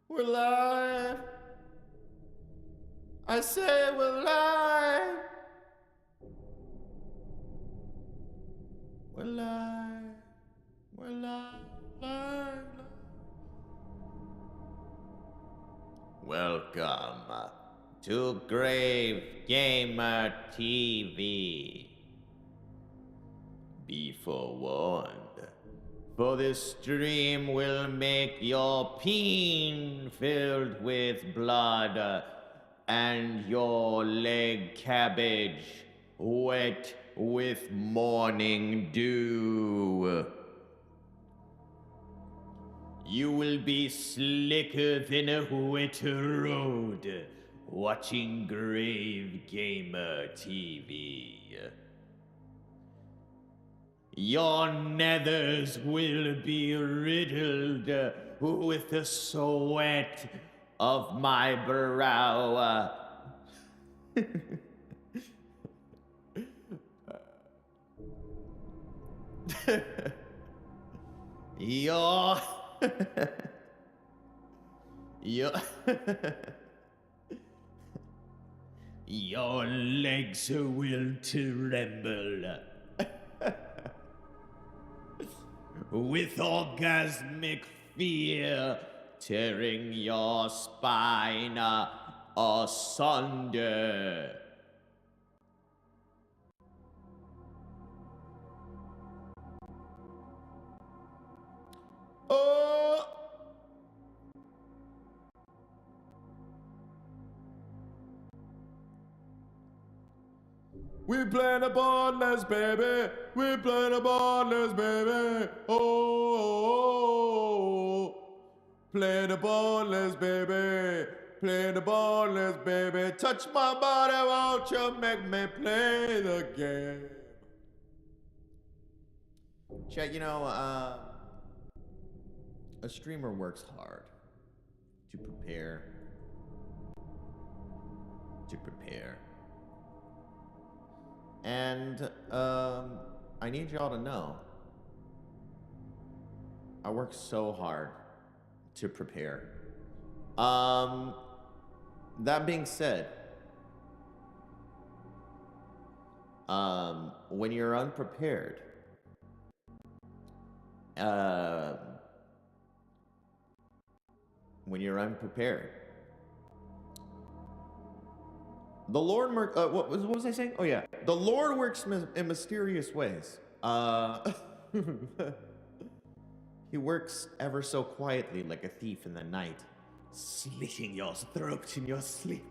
We're live. I say we're live. We're live. We're live. Welcome to Grave Gamer TV. Be forewarned, for this stream will make your peen filled with blood and your leg cabbage wet with morning dew. You will be slicker than a wet road watching Grave Gamer TV. Your nethers will be riddled with the sweat of my brow. Your your legs will tremble with orgasmic fear tearing your spine asunder. Oh! We playing a Bornless, baby. We playing a Bornless, baby. Oh, play the Bornless, baby. Play the Bornless, baby. Touch my body, won't you make me play the game? Chat, you know, a streamer works hard to prepare. And I need y'all to know, I work so hard to prepare. That being said, when you're unprepared, the Lord, what was I saying? Oh yeah, the Lord works in mysterious ways. He works ever so quietly, like a thief in the night, slitting your throat in your sleep.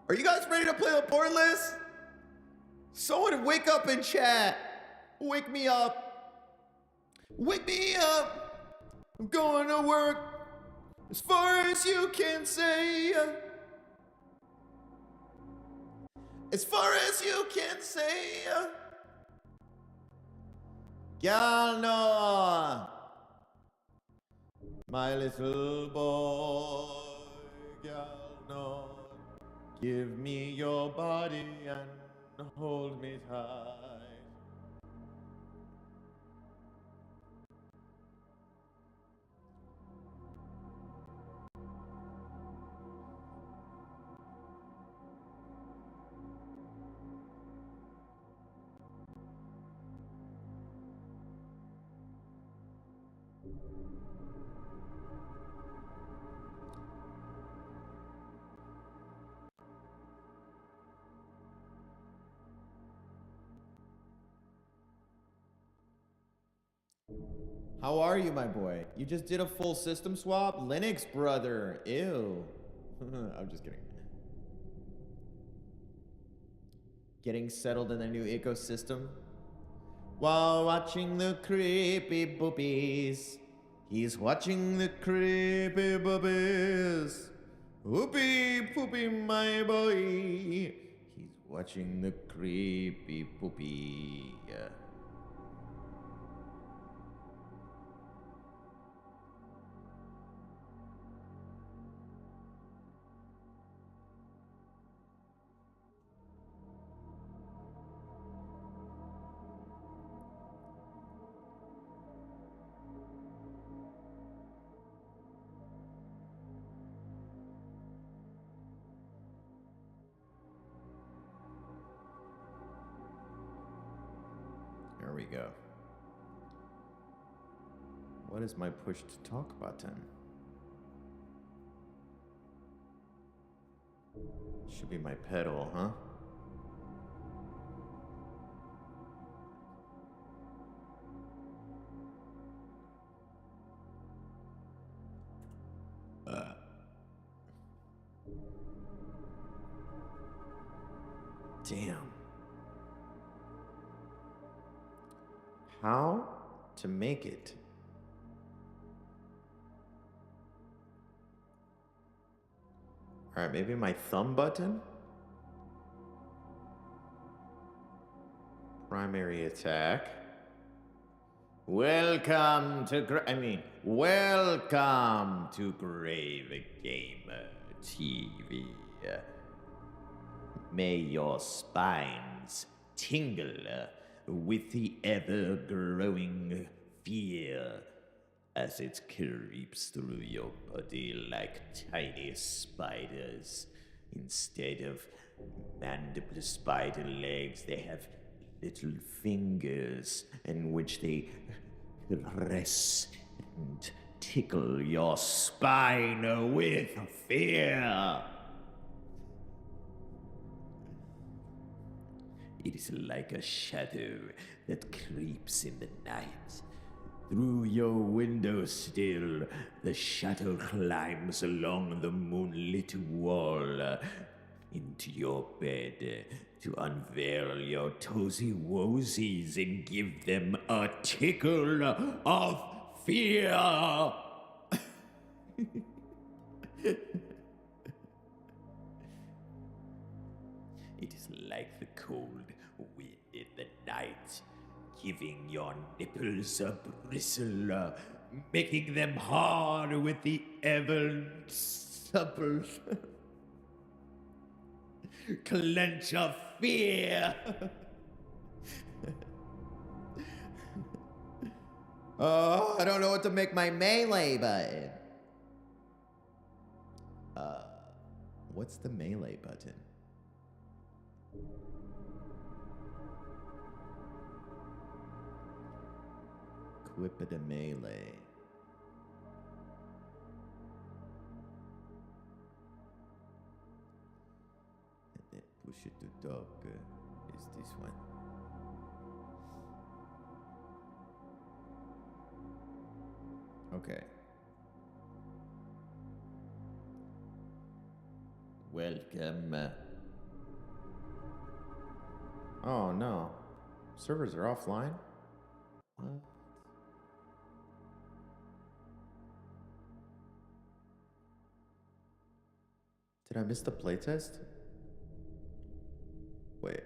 Are you guys ready to play the Bornless? Someone wake up in chat. Wake me up. Wake me up. I'm going to work as far as you can say. As far as you can say. Gal no. My little boy. Gal no. Give me your body and hold me tight. How are you, my boy? You just did a full system swap? Linux, brother. Ew. I'm just kidding. Getting settled in the new ecosystem? While watching the creepy boobies. He's watching the creepy boobies. Whoopee poopy, my boy. He's watching the creepy poopy. There we go. What is my push to talk button? Should be my pedal, huh? Damn. How to make it? Alright, maybe my thumb button? Primary attack. Welcome to welcome to Grave Gamer TV. May your spines tingle with the ever-growing fear as it creeps through your body like tiny spiders. Instead of mandible spider legs, they have little fingers in which they caress and tickle your spine with fear. It is like a shadow that creeps in the night. Through your windowsill, the shadow climbs along the moonlit wall into your bed to unveil your toesy woesies and give them a tickle of fear. It is like the cold wind in the night, giving your nipples a bristle, making them hard with the ever supple clench of fear. Oh, I don't know what to make my melee button. What's the melee button? Equip the melee. And then push it to dog is this one. Okay. Welcome. Oh no. Servers are offline? What? Did I miss the playtest? Wait.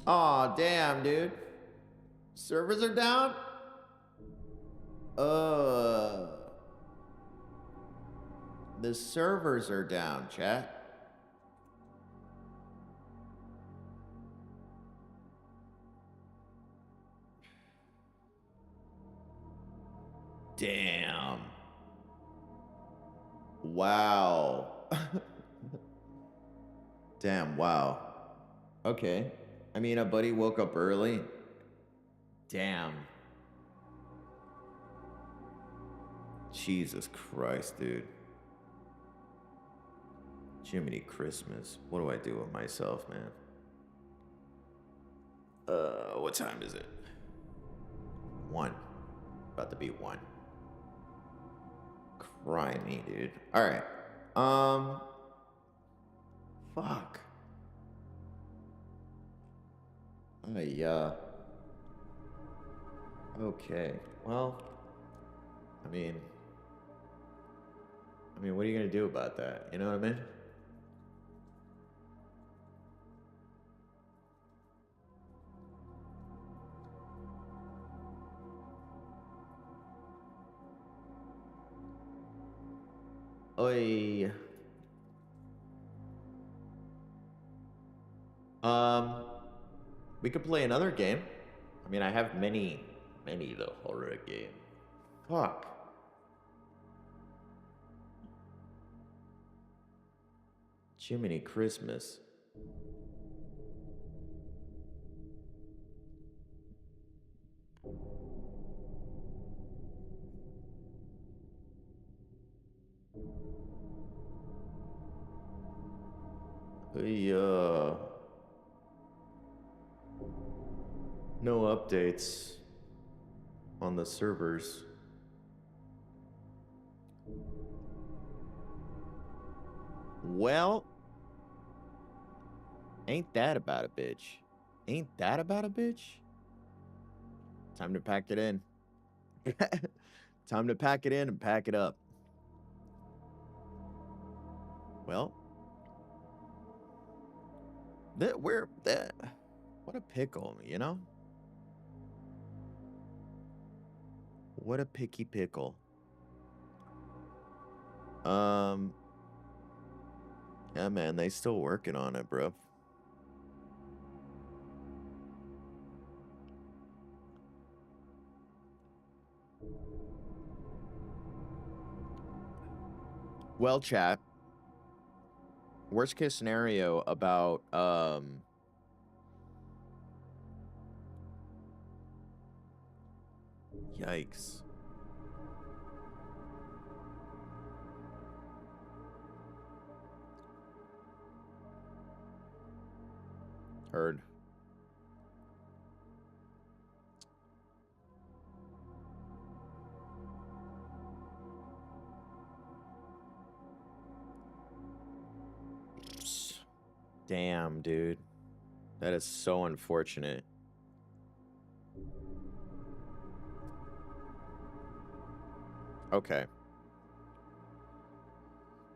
Aw, damn, dude. Servers are down? The servers are down, chat. Damn. Wow. Damn, wow. Okay. I mean, a buddy woke up early. Damn. Jesus Christ, dude. Jiminy Christmas. What do I do with myself, man? What time is it? 1. About to be 1. Cry me, dude. Alright. Fuck. Okay. Well, I mean, what are you gonna do about that? You know what I mean? Oi. We could play another game. I mean, I have many the horror game. Fuck. Jiminy Christmas. No updates on the servers. Well, ain't that about a bitch? Ain't that about a bitch? Time to pack it in. Time to pack it in and pack it up. Well, what a pickle, you know? What a picky pickle. Yeah, man, they still working on it, bro. Well, chat. Worst case scenario about yikes. Heard. Damn, dude. That is so unfortunate. Okay.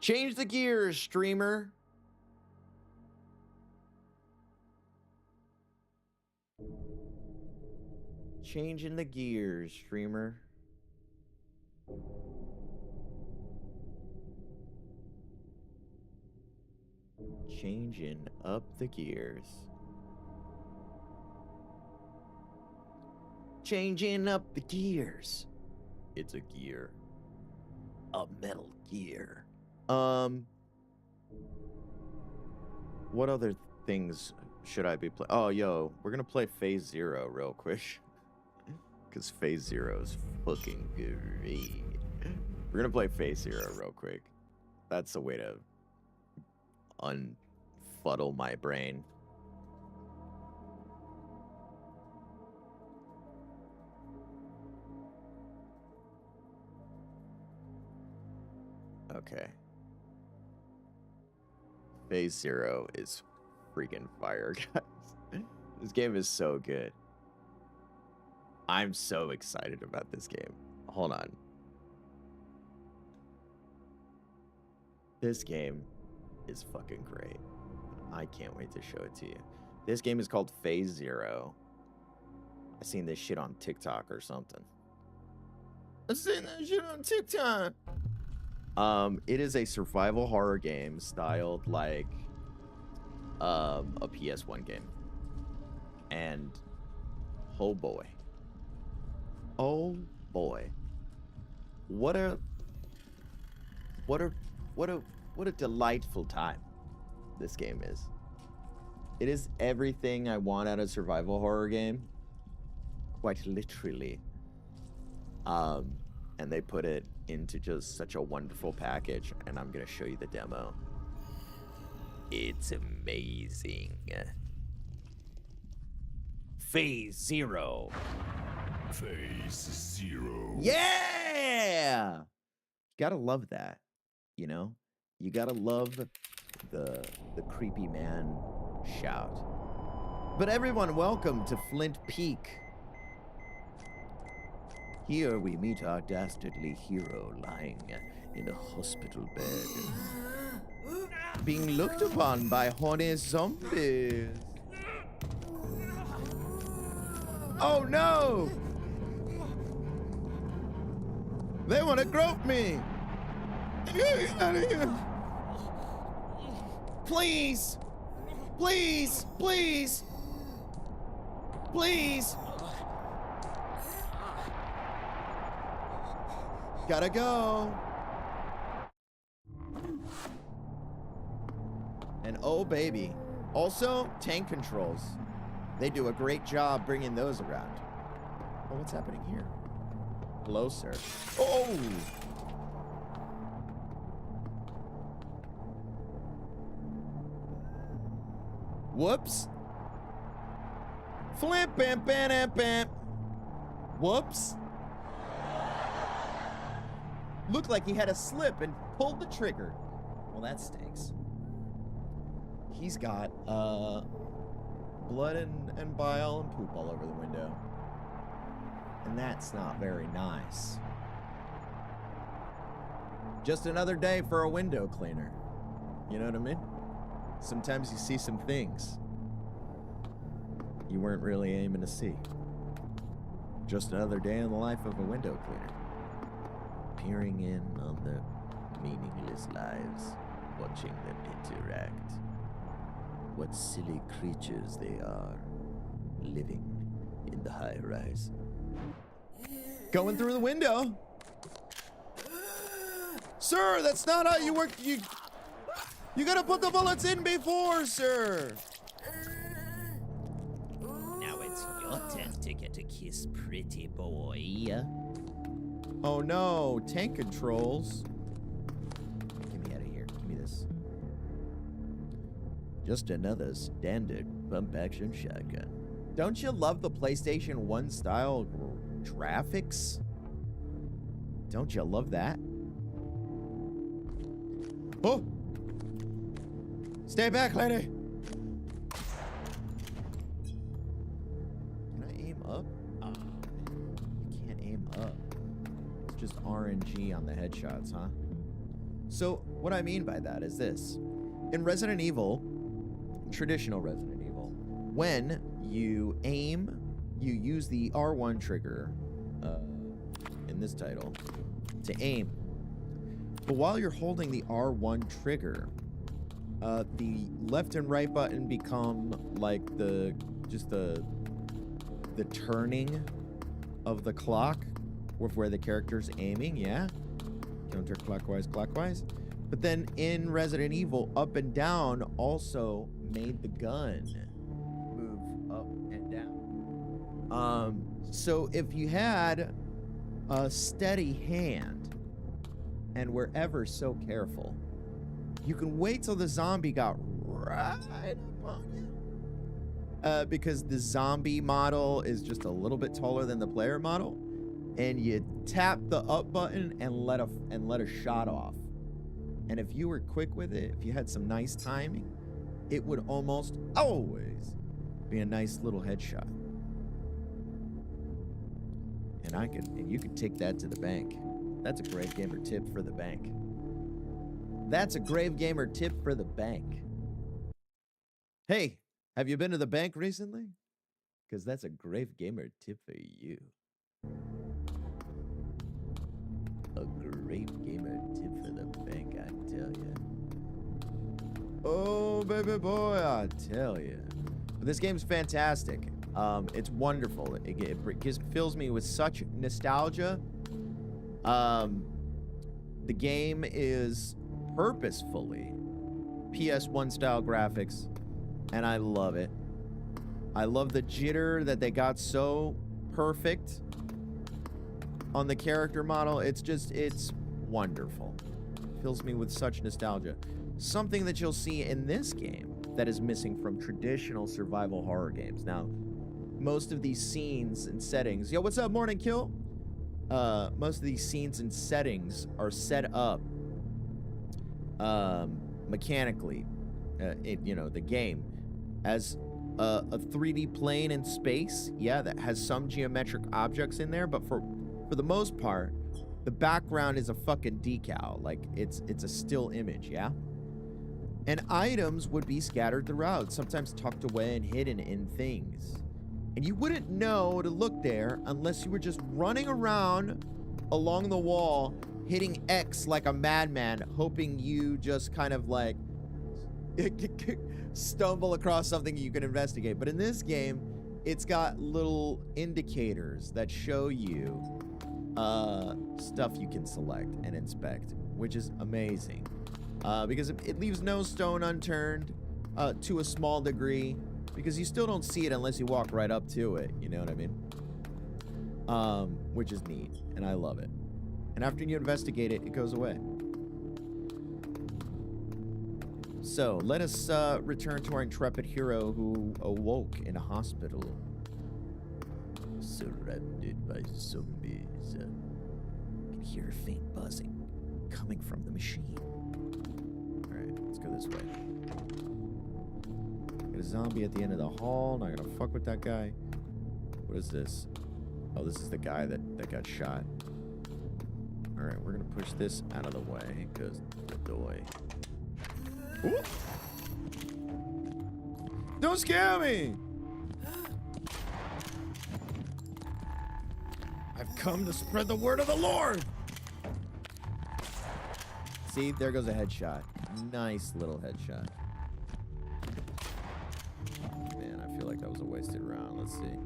Change the gears, streamer. Changing the gears, streamer. Changing up the gears. Changing up the gears. It's a gear. A metal gear. What other things should I be playing? Oh, yo, we're gonna play Phase Zero real quick. Because Phase Zero is fucking great. We're gonna play Phase Zero real quick. That's a way to unfuddle my brain. Okay. Phase Zero is freaking fire, guys. This game is so good. I'm so excited about this game. Hold on. This game is fucking great. I can't wait to show it to you. This game is called Phase Zero. I seen this shit on TikTok or something. I seen that shit on TikTok. It is a survival horror game styled like a PS1 game. And oh boy. Oh boy. What a delightful time this game is. It is everything I want out of a survival horror game. quite literally. And they put it into just such a wonderful package, and I'm gonna show you the demo. It's amazing. Phase 0. Phase 0. Yeah! Gotta love that, you know? You gotta love the creepy man shout. But everyone, welcome to Flint Peak. Here we meet our dastardly hero lying in a hospital bed, being looked upon by horny zombies. Oh no! They want to grope me! Get out of here! Please! Please! Please! Please! Gotta go. And oh baby. Also, tank controls. They do a great job bringing those around. Oh, what's happening here? Hello, sir. Oh! Whoops. Flimp, bam, bam, bam. Whoops. Looked like he had a slip and pulled the trigger. Well, that stinks. He's got blood and bile and poop all over the window. And that's not very nice. Just another day for a window cleaner. You know what I mean? Sometimes you see some things you weren't really aiming to see. Just another day in the life of a window cleaner. Peering in on their meaningless lives, watching them interact. What silly creatures they are, living in the high rise. Going through the window. Sir, that's not how you work. You gotta put the bullets in before, sir. Now it's your turn to get a kiss, pretty boy. Oh no, tank controls. Get me out of here. Give me this. Just another standard pump action shotgun. Don't you love the PlayStation 1 style graphics? Don't you love that? Oh! Stay back, lady! Can I aim up? You can't aim up. It's just RNG on the headshots, huh? So, what I mean by that is this. In Resident Evil, traditional Resident Evil, when you aim, you use the R1 trigger, in this title, to aim. But while you're holding the R1 trigger, the left and right button become like the turning of the clock with where the character's aiming, yeah? Counterclockwise, clockwise. But then in Resident Evil, up and down also made the gun move up and down. So if you had a steady hand and were ever so careful, you can wait till the zombie got right up on you. Because the zombie model is just a little bit taller than the player model, and you tap the up button and let a shot off. And if you were quick with it, if you had some nice timing, it would almost always be a nice little headshot. And you could take that to the bank. That's a Grave Gamer tip for the bank. That's a Grave Gamer tip for the bank. Hey, have you been to the bank recently? Because that's a Grave Gamer tip for you. A Grave Gamer tip for the bank, I tell you. Oh, baby boy, I tell you. But this game's fantastic. It's wonderful. It fills me with such nostalgia. The game is purposefully PS1 style graphics, and I love it. I love the jitter that they got so perfect on the character model. It's wonderful. Fills me with such nostalgia. Something that you'll see in this game that is missing from traditional survival horror games. Now, most of these scenes and settings... Yo, what's up, Morning Kill? Most of these scenes and settings are set up mechanically, the game, as a 3D plane in space. Yeah, that has some geometric objects in there, but for the most part, the background is a fucking decal. Like, it's a still image, yeah? And items would be scattered throughout, sometimes tucked away and hidden in things. And you wouldn't know to look there unless you were just running around along the wall, hitting X like a madman, hoping you just kind of like stumble across something you can investigate. But in this game, it's got little indicators that show you stuff you can select and inspect, which is amazing. Because it leaves no stone unturned to a small degree, because you still don't see it unless you walk right up to it, you know what I mean? Which is neat, and I love it. And after you investigate it, it goes away. So, let us return to our intrepid hero who awoke in a hospital. Surrounded by zombies. I can hear a faint buzzing coming from the machine. Alright, let's go this way. Got a zombie at the end of the hall. Not gonna fuck with that guy. What is this? Oh, this is the guy that got shot. Alright, we're gonna push this out of the way, because the door. Ooh. Don't scare me! I've come to spread the word of the Lord! See, there goes a headshot. Nice little headshot. Man, I feel like that was a wasted round. Let's see.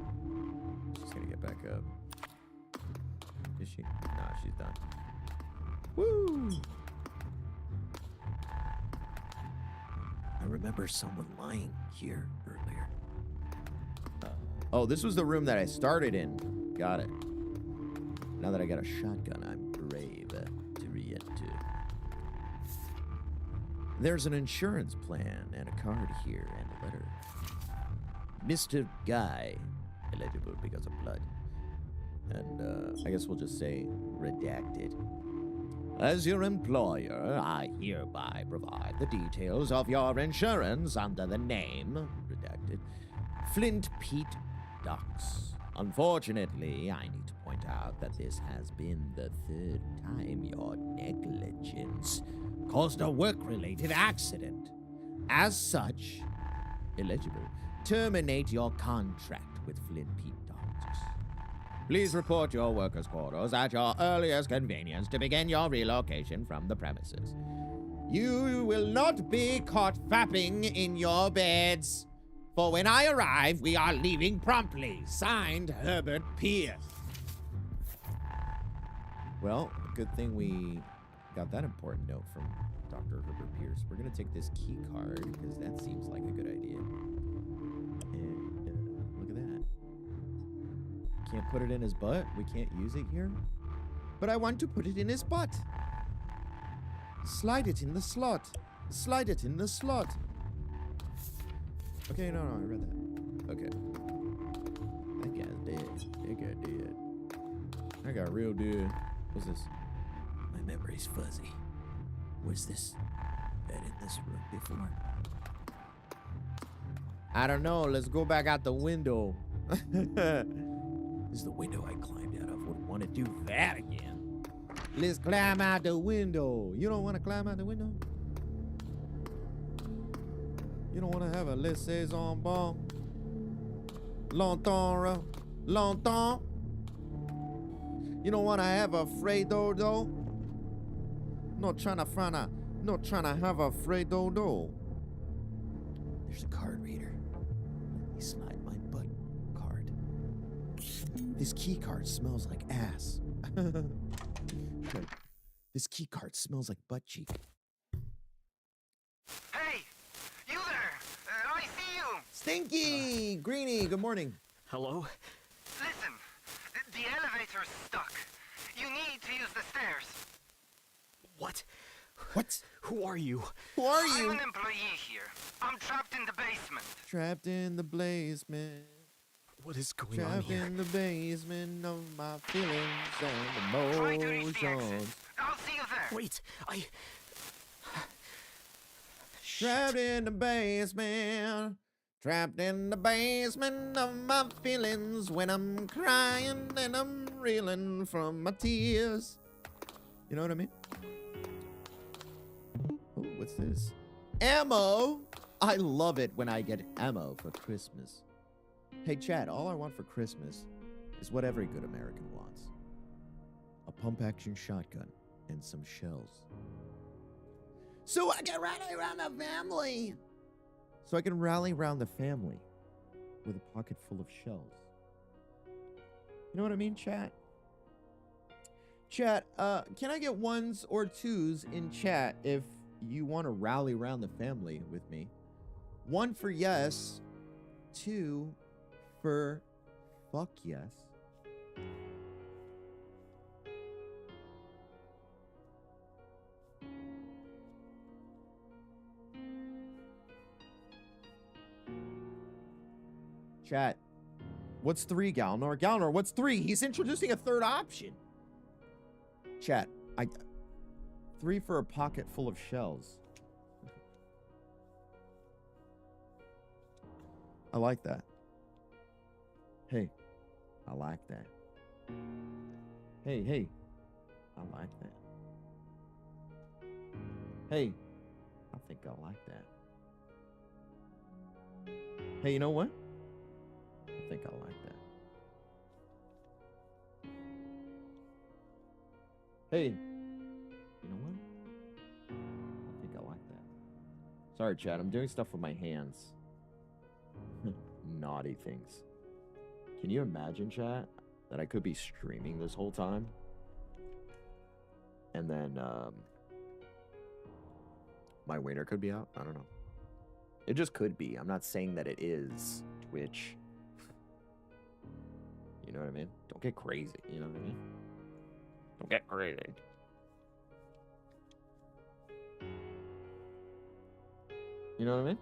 She's gonna get back up. Is she? Nah, she's done. Woo! I remember someone lying here earlier. Oh, this was the room that I started in. Got it. Now that I got a shotgun, I'm brave to re-enter. There's an insurance plan and a card here and a letter. Mr. Guy, illegible because of blood. And I guess we'll just say redacted. As your employer, I hereby provide the details of your insurance under the name, redacted, Flint Pete Docks. Unfortunately, I need to point out that this has been the third time your negligence caused a work-related accident. As such, illegible, terminate your contract with Flint Pete Docks. Please report your workers' quarters at your earliest convenience to begin your relocation from the premises. You will not be caught fapping in your beds. For when I arrive, we are leaving promptly. Signed, Herbert Pierce. Well, good thing we got that important note from Dr. Herbert Pierce. We're going to take this key card, because that seems like a good idea. And look at that. Can't put it in his butt. We can't use it here. But I want to put it in his butt. Slide it in the slot. Slide it in the slot. Okay, no, I read that. Okay. That guy's dead. That guy dead. That guy real dead. What's this? My memory's fuzzy. Was this bed in this room before? I don't know. Let's go back out the window. This is the window I climbed out of. Wouldn't want to do that again. Let's climb out the window. You don't want to climb out the window? You don't want to have a laissez-en-bon? Longtemps, longtemps? You don't want to have a Fredo-do? Not trying to have a Fredo-do. There's a card reader. Let me slide my butt card. This key card smells like ass. This key card smells like butt cheek. Hey! You there! I see you! Stinky! Greenie, good morning. Hello? Listen, are stuck. You need to use the stairs. What? What? Who are you? Who are I'm you? an employee here. I'm trapped in the basement. Trapped in the basement. What is going on Trapped here? in the basement of my feelings and Try to reach the emotions. exit. I'll see you there. Wait, Trapped in the basement. Trapped in the basement of my feelings when I'm crying and I'm reeling from my tears. You know what I mean? Oh, what's this? Ammo! I love it when I get ammo for Christmas. Hey, Chad, all I want for Christmas is what every good American wants. A pump-action shotgun and some shells. So I can rally around the family! So I can rally around the family with a pocket full of shells. You know what I mean, chat? Chat, can I get ones or twos in chat if you want to rally around the family with me? 1 for yes, 2 for fuck yes. Chat, what's 3, Galnor? Galnor, what's 3? He's introducing a third option. Chat, 3 for a pocket full of shells. I like that. Hey, I like that. Hey, I like that. Hey, I think I like that. Hey, you know what? I think I like that. Hey, you know what? I think I like that. Sorry, Chad, I'm doing stuff with my hands. Naughty things. Can you imagine, chat, that I could be streaming this whole time? And then, my wiener could be out? I don't know. It just could be. I'm not saying that it is Twitch. You know what I mean? Don't get crazy. You know what I mean? Don't get crazy. You know what I mean?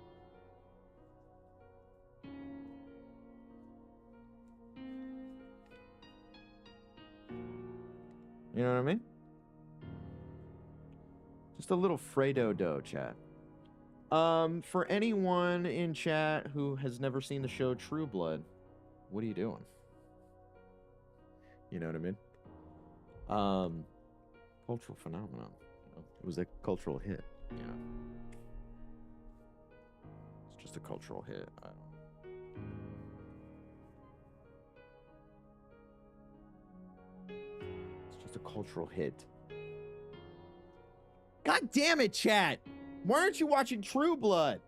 You know what I mean? Just a little Fredo dough, chat. For anyone in chat who has never seen the show True Blood, what are you doing? You know what I mean? Cultural phenomenon. You know? It was a cultural hit, you know. It's just a cultural hit. I don't It's just a cultural hit. God damn it, chat! Why aren't you watching True Blood?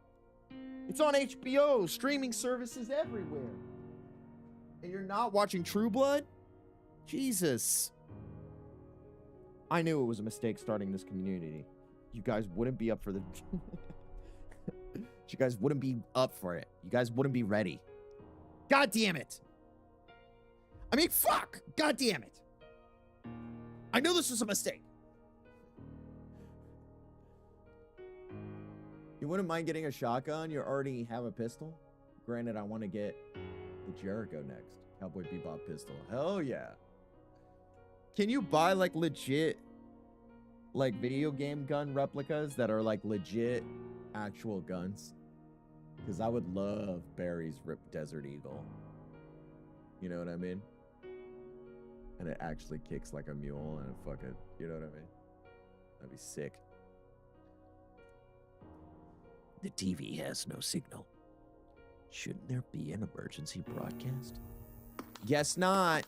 It's on HBO, streaming services everywhere. And you're not watching True Blood? Jesus. I knew it was a mistake starting this community. You guys wouldn't be up for the... You guys wouldn't be up for it. You guys wouldn't be ready. God damn it. I mean, fuck! God damn it. I knew this was a mistake. You wouldn't mind getting a shotgun? You already have a pistol? Granted, I want to get the Jericho next. Cowboy Bebop pistol. Hell yeah. Can you buy, like, legit, like, video game gun replicas that are, like, legit actual guns? Because I would love Barry's Ripped Desert Eagle. You know what I mean? And it actually kicks like a mule and it fucking, you know what I mean? That'd be sick. The TV has no signal. Shouldn't there be an emergency broadcast? Guess not.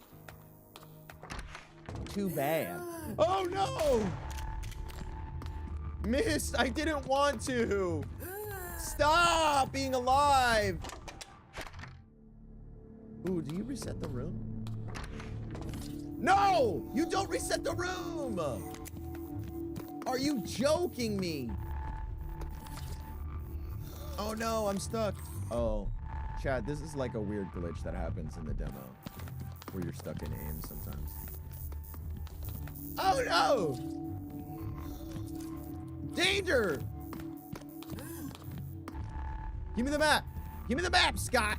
Too bad. Oh no! Missed! I didn't want to! Stop being alive! Ooh, do you reset the room? No! You don't reset the room! Are you joking me? Oh no, I'm stuck. Oh, Chad, this is like a weird glitch that happens in the demo where you're stuck in aim sometimes. Oh no! Danger! Give me the map! Give me the map, Scott!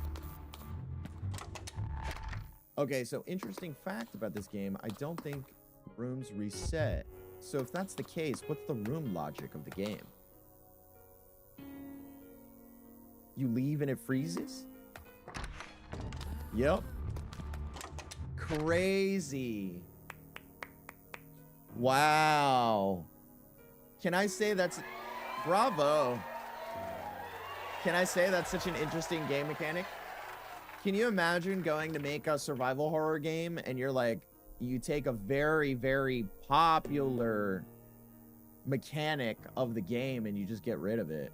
Okay, so interesting fact about this game, I don't think rooms reset. So if that's the case, what's the room logic of the game? You leave and it freezes? Yep. Crazy. Wow. Can I say that's... Bravo. Can I say that's such an interesting game mechanic? Can you imagine going to make a survival horror game and you're like, you take a very, very popular mechanic of the game and you just get rid of it?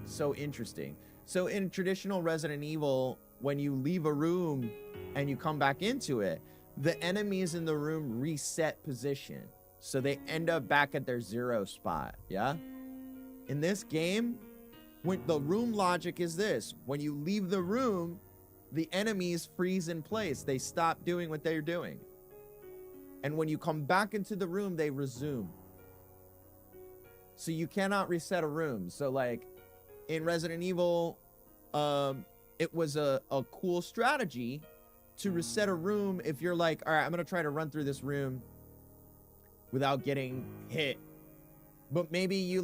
So interesting. So in traditional Resident Evil, when you leave a room and you come back into it, the enemies in the room reset position. So they end up back at their 0 spot, yeah? In this game, when the room logic is this, when you leave the room, the enemies freeze in place. They stop doing what they're doing. And when you come back into the room, they resume. So you cannot reset a room. So like in Resident Evil, it was a cool strategy to reset a room if you're like, all right, I'm going to try to run through this room without getting hit. But maybe you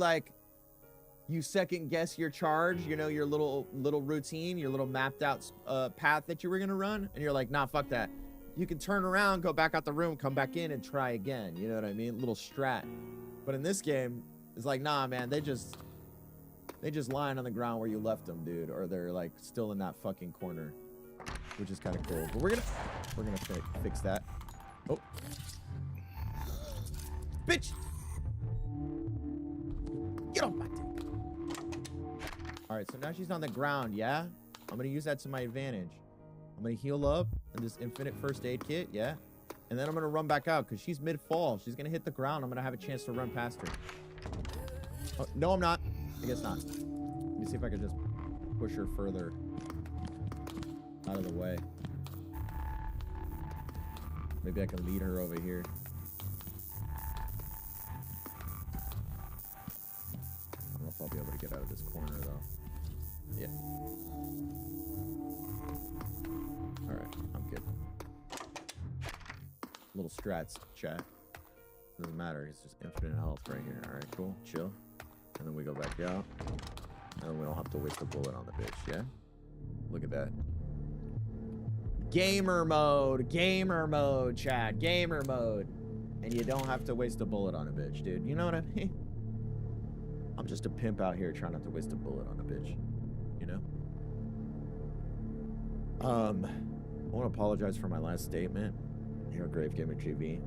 second guess your charge, you know, your little routine, your little mapped out path that you were going to run. And you're like, nah, fuck that. You can turn around, go back out the room, come back in and try again. You know what I mean? Little strat. But in this game, it's like, nah, man, they just lying on the ground where you left them, dude. Or they're like still in that fucking corner, which is kind of cool. But we're gonna fix that. Oh. Bitch! Get off my dick. All right, so now she's on the ground, yeah? I'm gonna use that to my advantage. I'm gonna heal up in this infinite first aid kit, yeah? And then I'm gonna run back out because she's mid-fall. She's gonna hit the ground. I'm gonna have a chance to run past her. Oh, no, I'm not. I guess not. Let me see if I can just push her further out of the way. Maybe I can lead her over here. I don't know if I'll be able to get out of this corner, though. Yeah. Alright, I'm good. Little strats, chat. Doesn't matter, it's just infinite health right here. Alright, cool, chill. And then we go back out. And then we don't have to waste a bullet on the bitch, yeah? Look at that. Gamer mode, chat, gamer mode. And you don't have to waste a bullet on a bitch, dude. You know what I mean? I'm just a pimp out here trying not to waste a bullet on a bitch. You know? I want to apologize for my last statement. Here, Grave Gamer TV.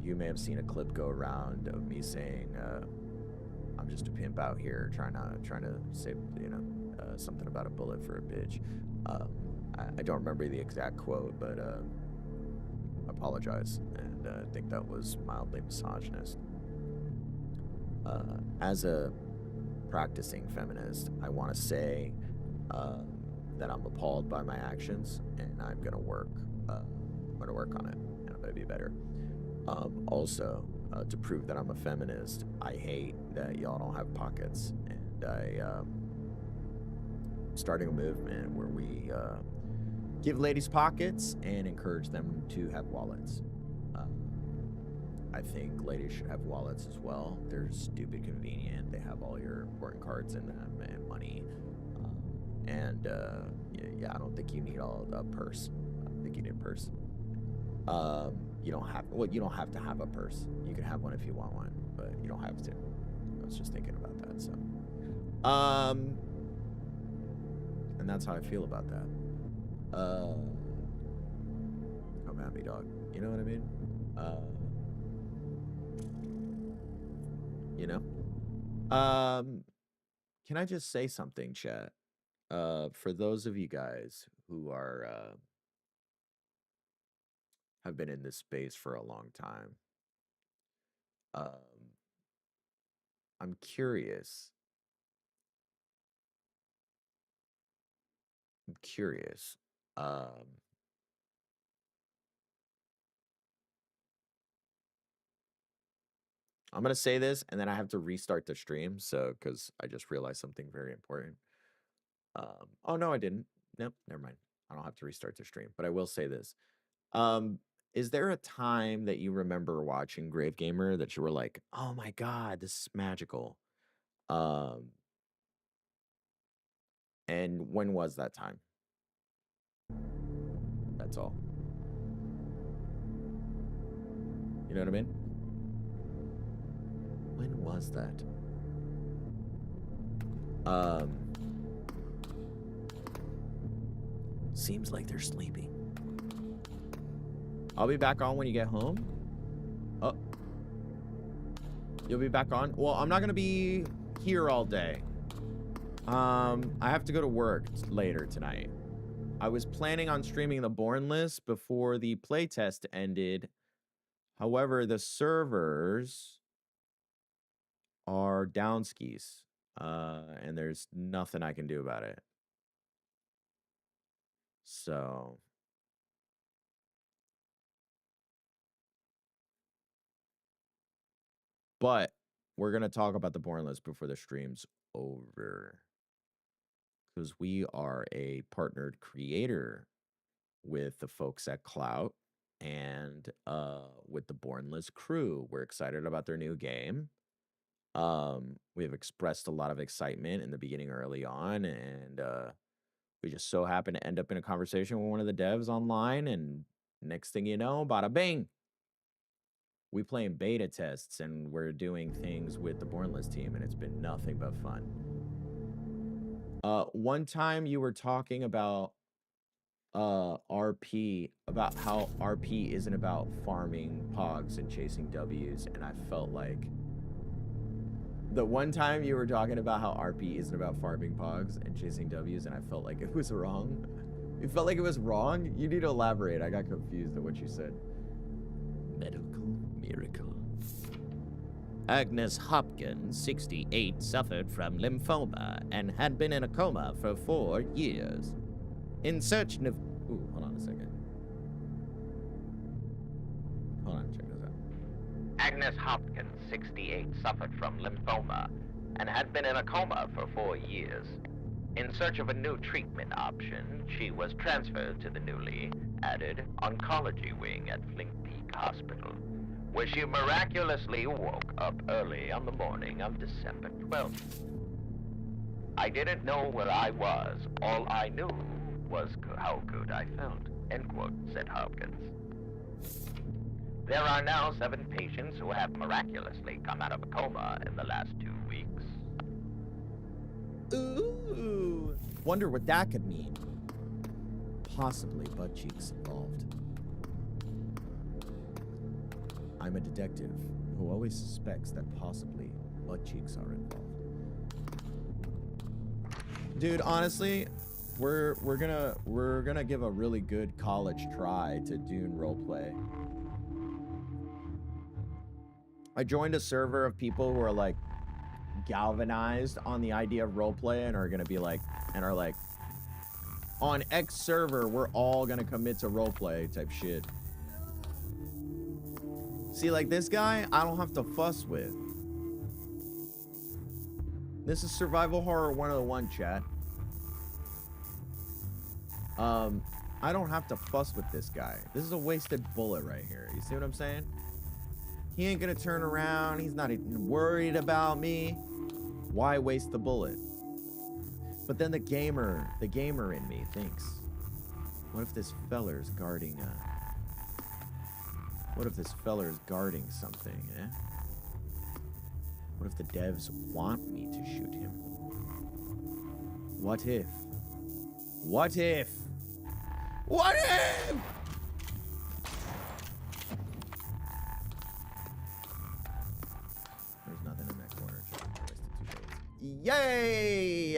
You may have seen a clip go around of me saying, I'm just a pimp out here trying to say, you know, something about a bullet for a bitch. I don't remember the exact quote, but I apologize, and I think that was mildly misogynist. As a practicing feminist, I want to say that I'm appalled by my actions, and I'm gonna work. I'm gonna work on it, and I'm gonna be better. Also, to prove that I'm a feminist, I hate that y'all don't have pockets, and starting a movement where we give ladies pockets and encourage them to have wallets. I think ladies should have wallets as well. They're stupid convenient. They have all your important cards in them and money. Yeah, I don't think you need a purse. I don't think you need a purse. You don't have to have a purse. You can have one if you want one, but you don't have to. I was just thinking about that, so. And that's how I feel about that. Come at me, dog. You know what I mean? You know? Can I just say something, chat? For those of you guys who are, have been in this space for a long time, I'm curious. I'm gonna say this, and then I have to restart the stream. So, because I just realized something very important. Oh no, I didn't. Nope, never mind. I don't have to restart the stream, but I will say this. Is there a time that you remember watching Grave Gamer that you were like, "Oh my God, this is magical"? Um, and when was that time? That's all. You know what I mean? When was that? Seems like they're sleeping. I'll be back on when you get home. Oh. You'll be back on? Well, I'm not gonna be here all day. I have to go to work later tonight. I was planning on streaming the Bornless before the playtest ended. However, the servers are down skis. And there's nothing I can do about it. So but we're gonna talk about the Bornless before the stream's over. Because we are a partnered creator with the folks at Clout and with the Bornless crew. We're excited about their new game. We have expressed a lot of excitement in the beginning early on, and we just so happen to end up in a conversation with one of the devs online, and next thing you know, bada bing. We play in beta tests, and we're doing things with the Bornless team, and it's been nothing but fun. One time you were talking about RP, about how RP isn't about farming pogs and chasing W's, and I felt like the one time you were talking about how RP isn't about farming pogs and chasing W's, and I felt like it was wrong. You felt like it was wrong? You need to elaborate. I got confused at what you said. Medical miracle. Agnes Hopkins, 68, suffered from lymphoma and had been in a coma for 4 years. In search of... Ooh, hold on a second. Hold on, check this out. Agnes Hopkins, 68, suffered from lymphoma and had been in a coma for 4 years. In search of a new treatment option, she was transferred to the newly added oncology wing at Flink Peak Hospital, where she miraculously woke up early on the morning of December 12th. I didn't know where I was. All I knew was how good I felt, end quote, said Hopkins. There are now 7 patients who have miraculously come out of a coma in the last 2 weeks. Ooh. Wonder what that could mean. Possibly butt cheeks involved. I'm a detective who always suspects that possibly butt cheeks are involved. Dude, honestly, we're gonna give a really good college try to Dune roleplay. I joined a server of people who are like galvanized on the idea of roleplay and are gonna be like, and are like, on X server, we're all gonna commit to roleplay type shit. See, like this guy, I don't have to fuss with. This is survival horror 101, chat. I don't have to fuss with this guy. This is a wasted bullet right here. You see what I'm saying? He ain't gonna turn around. He's not even worried about me. Why waste the bullet? But then the gamer in me thinks, what if this feller's guarding what if this feller's guarding something, eh? What if the devs want me to shoot him? What if? What if? What if? There's nothing in that corner. Yay!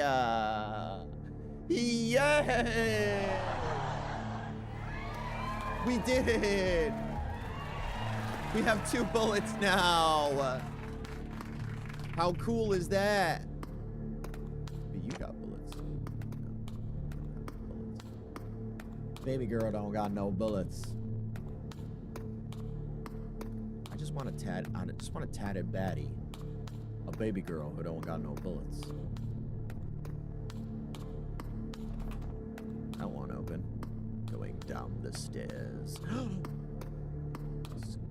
Yay! We did it! We have 2 bullets now! How cool is that? But you got bullets. Baby girl don't got no bullets. I just want a tatted baddie. A baby girl who don't got no bullets. That won't open. Going down the stairs.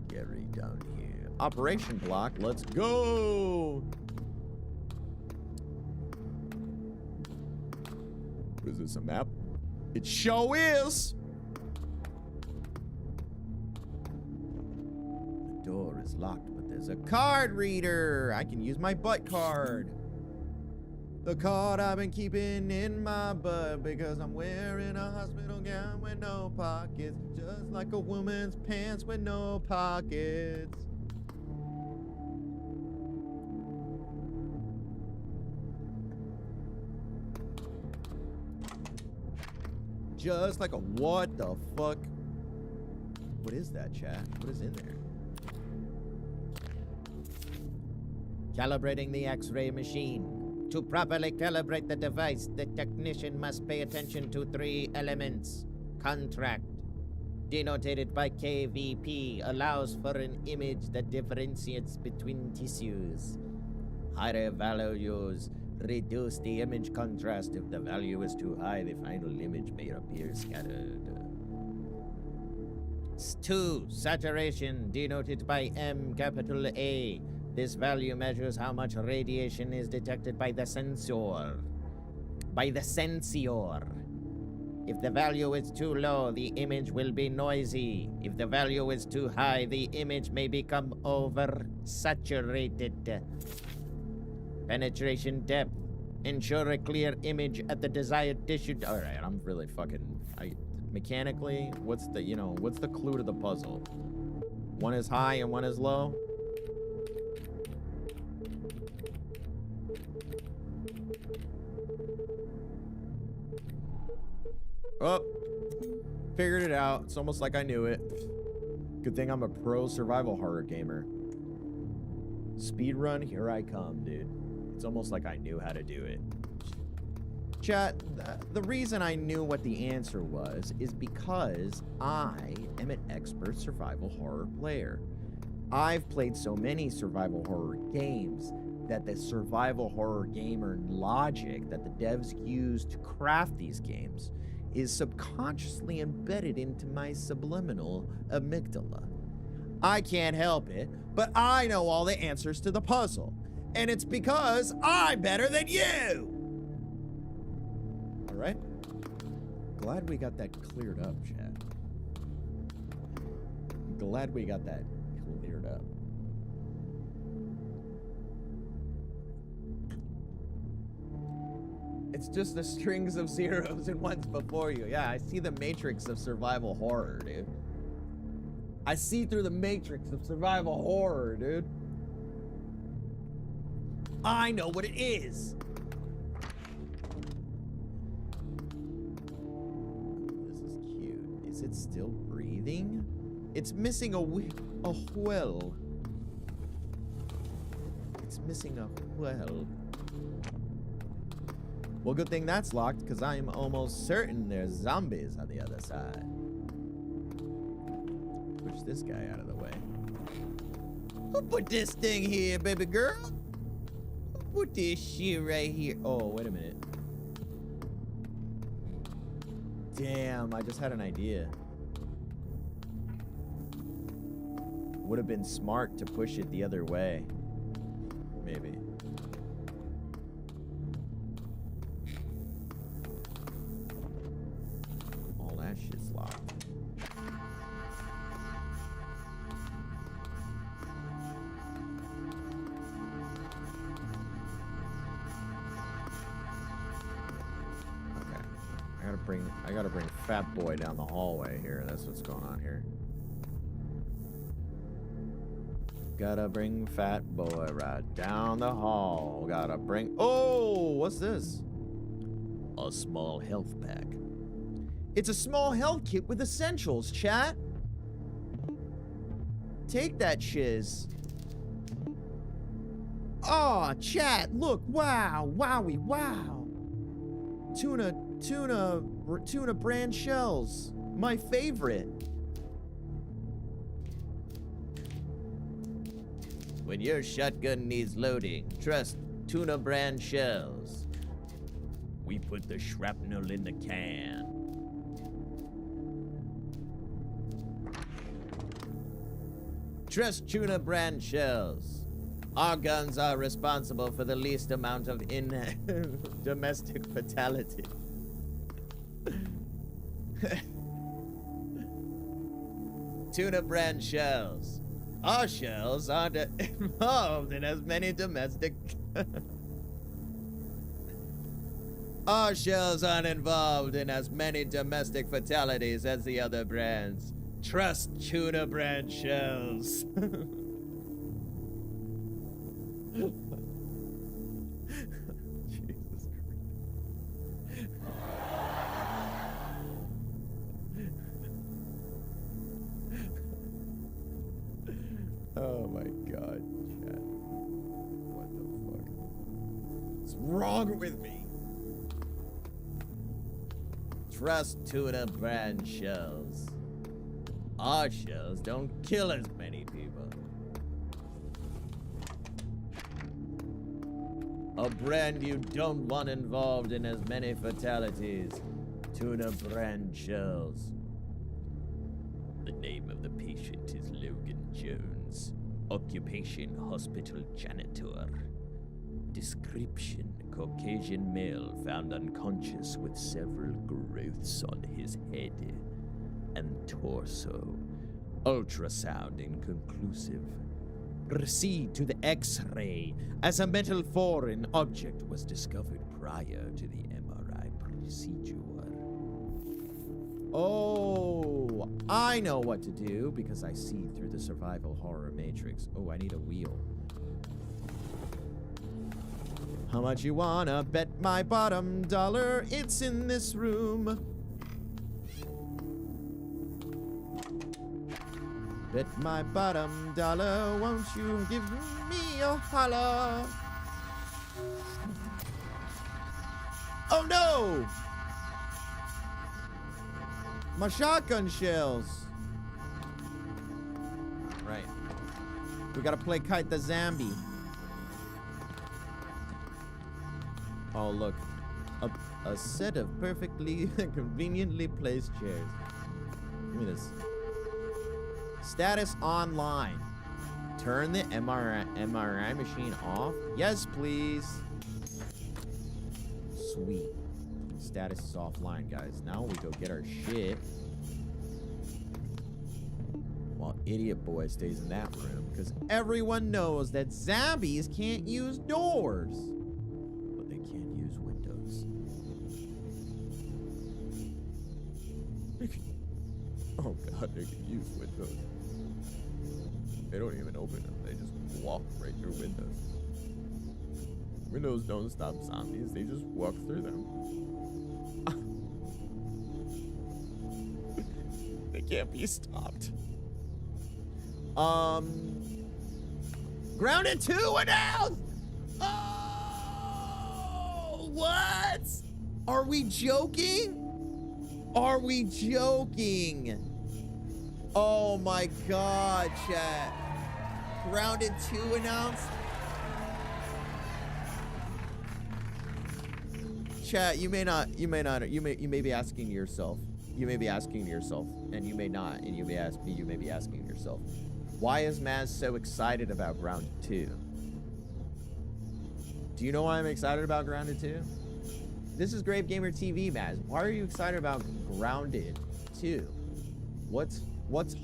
Scary down here. Operation block, let's go! What is this, a map? It sure is! The door is locked, but there's a card reader! I can use my butt card. The card I've been keeping in my butt because I'm wearing a hospital gown with no pockets, just like a woman's pants with no pockets. Just like a what the fuck? What is that, chat? What is in there? Calibrating the X-ray machine. To properly calibrate the device, the technician must pay attention to 3 elements. Contract, denoted by KVP, allows for an image that differentiates between tissues. Higher values reduce the image contrast. If the value is too high, the final image may appear scattered. 2. Saturation, denoted by MA. This value measures how much radiation is detected by the sensor. If the value is too low, the image will be noisy. If the value is too high, the image may become oversaturated. Penetration depth. Ensure a clear image at the desired tissue. All right, I'm really fucking... mechanically, what's the clue to the puzzle? One is high and one is low? Oh, figured it out. It's almost like I knew it. Good thing I'm a pro survival horror gamer. Speedrun, here I come, dude. It's almost like I knew how to do it. Chat, the reason I knew what the answer was is because I am an expert survival horror player. I've played so many survival horror games that the survival horror gamer logic that the devs use to craft these games is subconsciously embedded into my subliminal amygdala. I can't help it, but I know all the answers to the puzzle. And it's because I'm better than you! Alright? Glad we got that cleared up, chat. Glad we got that cleared up. It's just the strings of zeros and ones before you. Yeah, I see the matrix of survival horror, dude. I see through the matrix of survival horror, dude. I know what it is. This is cute. Is it still breathing? It's missing a well. It's missing a well. Well, good thing that's locked, because I am almost certain there's zombies on the other side. Push this guy out of the way. Who put this thing here, baby girl? Who put this shit right here? Oh, wait a minute. Damn, I just had an idea. Would have been smart to push it the other way. Maybe. All that shit's locked. I gotta bring Fat Boy down the hallway here. That's what's going on here. Gotta bring Fat Boy right down the hall. Gotta bring... Oh, what's this? A small health pack. It's a small health kit with essentials, chat. Take that shiz. Aw, oh, chat, look, wow, wowie, wow. Tuna brand shells. My favorite. When your shotgun needs loading, trust Tuna brand shells. We put the shrapnel in the can. Trust Tuna brand shells. Our guns are responsible for the least amount of domestic fatality. Tuna brand shells. Our shells aren't involved in as many domestic... Our shells aren't involved in as many domestic fatalities as the other brands. Trust Tuna brand shells. Jesus Christ. Oh my God, chat. What the fuck? What's wrong with me? Trust Tuna brand shells. Our shells don't kill as many people. A brand you don't want involved in as many fatalities. Tuna brand shells. The name of the patient is Logan Jones. Occupation, hospital janitor. Description, Caucasian male found unconscious with several growths on his head and torso. Ultrasound inconclusive. Proceed to the X-ray as a metal foreign object was discovered prior to the MRI procedure. Oh, I know what to do because I see through the survival horror matrix. Oh, I need a wheel. How much you wanna bet my bottom dollar? It's in this room. Bet my bottom dollar, won't you give me a holler? Oh no! My shotgun shells. Right. We gotta play Kite the Zombie. Oh, look. A set of perfectly conveniently placed chairs. Give me this. Status online. Turn the MRI machine off. Yes, please. Sweet. Status is offline, guys. Now we go get our shit. While Idiot Boy stays in that room. Because everyone knows that zombies can't use doors. But they can use windows. Oh god, they can use windows. They don't even open them. They just walk right through windows. Windows don't stop zombies. They just walk through them. They can't be stopped. Grounded 2 announced! Oh, what? Are we joking? Are we joking? Oh my god, chat. Grounded 2 announced? Chat, you may be asking yourself. You may be asking yourself, and you may not, and you may be asking yourself, why is Maz so excited about Grounded 2? Do you know why I'm excited about Grounded 2? This is Grave Gamer TV, Maz. Why are you excited about Grounded 2? What's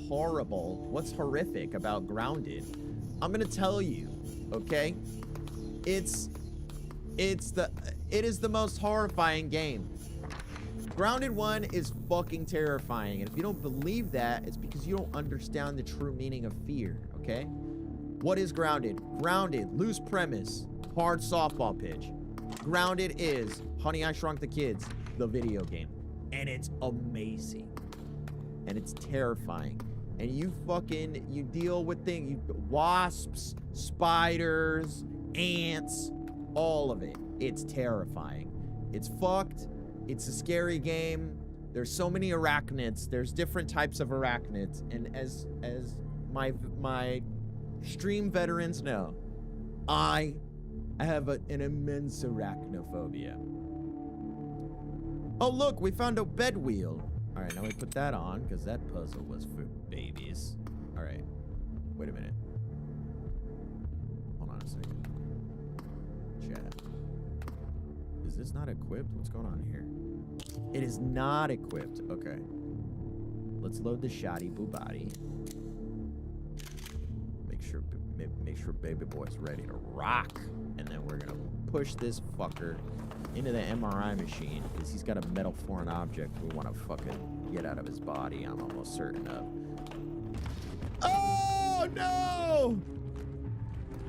horrible? What's horrific about Grounded? I'm gonna tell you, okay? It is the most horrifying game. Grounded 1 is fucking terrifying, and if you don't believe that, it's because you don't understand the true meaning of fear, okay? What is Grounded? Grounded, loose premise, hard softball pitch. Grounded is Honey, I Shrunk the Kids, the video game. And it's amazing. And it's terrifying. And you deal with things, wasps, spiders, ants, all of it. It's terrifying. It's fucked. It's a scary game. There's so many arachnids. There's different types of arachnids. And as my Stream veterans know. I have an immense arachnophobia. Oh, look, we found a bed wheel. All right, now we put that on because that puzzle was for babies. All right, wait a minute. Hold on a second. Chat. Is this not equipped? What's going on here? It is not equipped. Okay. Let's load the shoddy bugatti. Make sure baby boy's ready to rock. And then we're gonna push this fucker into the MRI machine because he's got a metal foreign object we want to fucking get out of his body. I'm almost certain of. Oh no!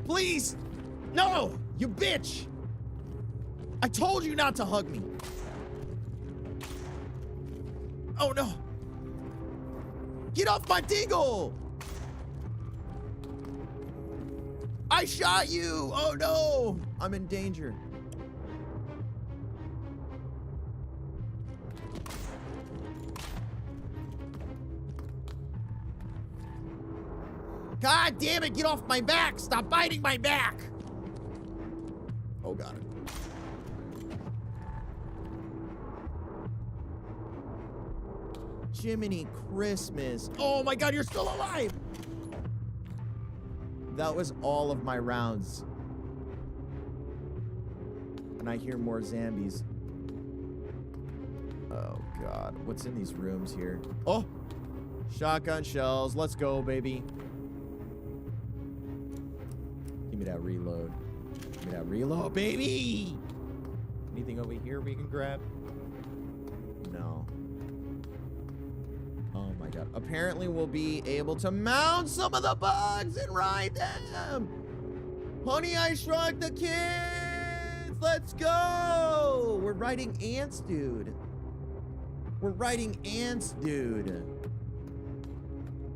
Please! No! You bitch! I told you not to hug me! Oh no! Get off my dingle! I shot you! Oh no! I'm in danger. God damn it, get off my back! Stop biting my back! Oh, got it. Jiminy Christmas. Oh my god, you're still alive! That was all of my rounds. And I hear more zombies. Oh god, what's in these rooms here? Oh! Shotgun shells, let's go, baby. Give me that reload. Give me that reload, baby! Anything over here we can grab? No. Oh my god. Apparently we'll be able to mount some of the bugs and ride them! Honey, I Shrunk the Kids! Let's go! We're riding ants, dude. We're riding ants, dude.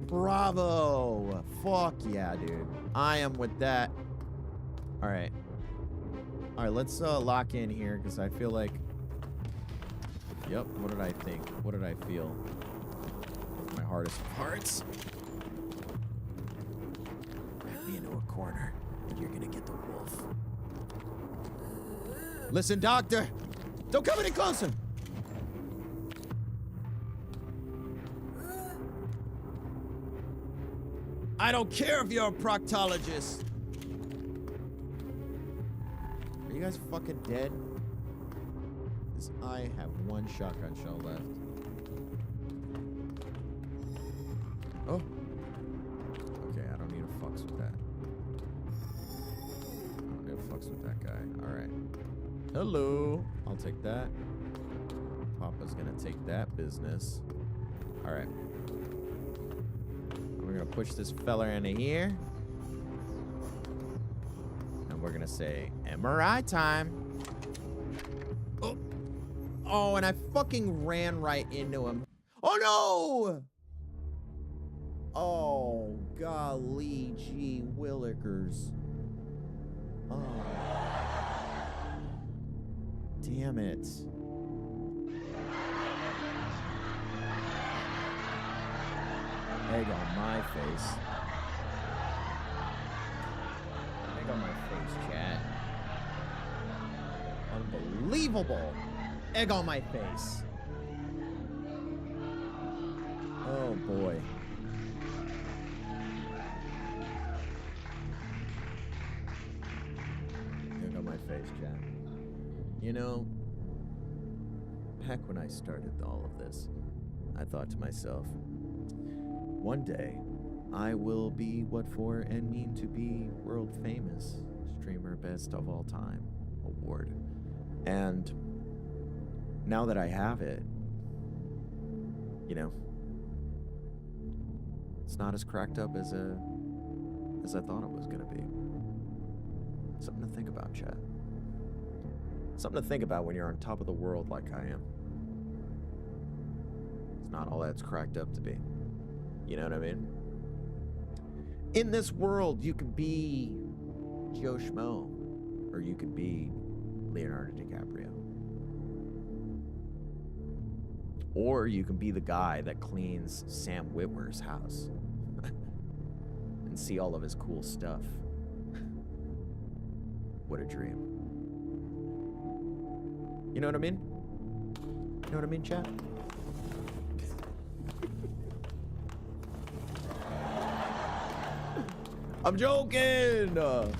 Bravo! Fuck yeah, dude. I am with that. Alright. Alright, let's lock in here, because I feel like... Yep, what did I think? What did I feel? My hardest of hearts. Back me into a corner, and you're gonna get the wolf. Listen, doctor! Don't come any closer! I don't care if you're a proctologist. Are you guys fucking dead? Because I have one shotgun shell left. Oh. Okay, I don't need to fucks with that. I don't need to fucks with that guy. Alright. Hello. I'll take that. Papa's gonna take that business. Alright. We're gonna push this fella into here. And we're gonna say, MRI time. Oh. Oh, and I fucking ran right into him. Oh no! Oh, golly gee willikers. Oh. Damn it. Egg on my face. Egg on my face, chat. Unbelievable. Egg on my face. Oh boy. Egg on my face, chat. You know, back when I started all of this, I thought to myself, one day, I will be what for and mean to be world famous streamer best of all time award. And now that I have it, you know, it's not as cracked up as I thought it was gonna be. Something to think about, chat. Something to think about when you're on top of the world like I am. It's not all that's cracked up to be. You know what I mean? In this world, you could be Joe Schmo, or you could be Leonardo DiCaprio. Or you can be the guy that cleans Sam Witwer's house. And and see all of his cool stuff. What a dream. You know what I mean? You know what I mean, chat? I'm joking! No,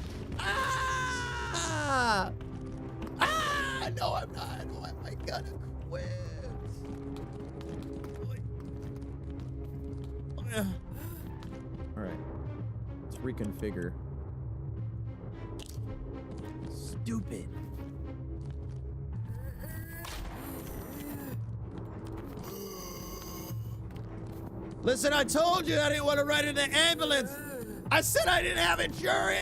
I'm not. Why am I gonna quit? Alright. Let's reconfigure. Stupid. Listen, I told you I didn't want to ride in the ambulance. I said I didn't have insurance.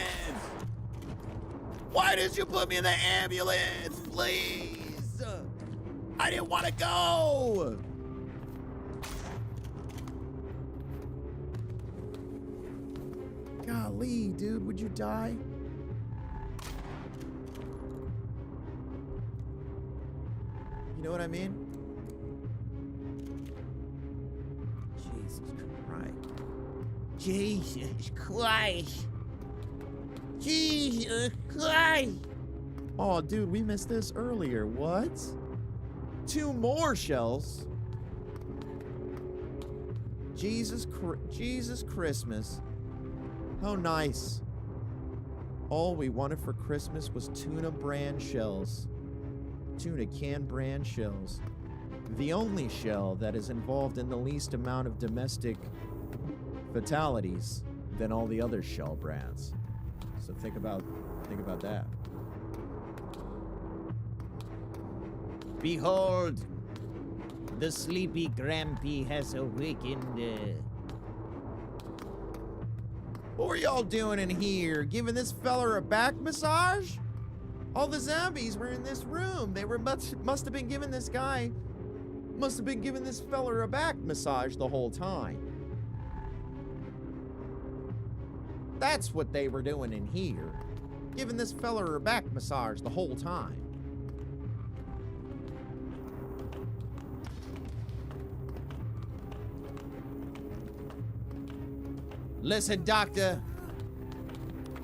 Why did you put me in the ambulance, please? I didn't want to go. Golly, dude, would you die? You know what I mean? Jesus Christ. Jesus Christ. Jesus Christ. Oh, dude, we missed this earlier. What? 2 more shells? Jesus Christmas. How nice. All we wanted for Christmas was tuna brand shells. Tuna can brand shells. The only shell that is involved in the least amount of domestic fatalities than all the other shell brands. So think about that. Behold, the sleepy Grampy has awakened. What were y'all doing in here? Giving this fella a back massage? All the zombies were in this room. They were must have been giving this fella a back massage the whole time. That's what they were doing in here. Giving this fella a back massage the whole time. Listen, doctor.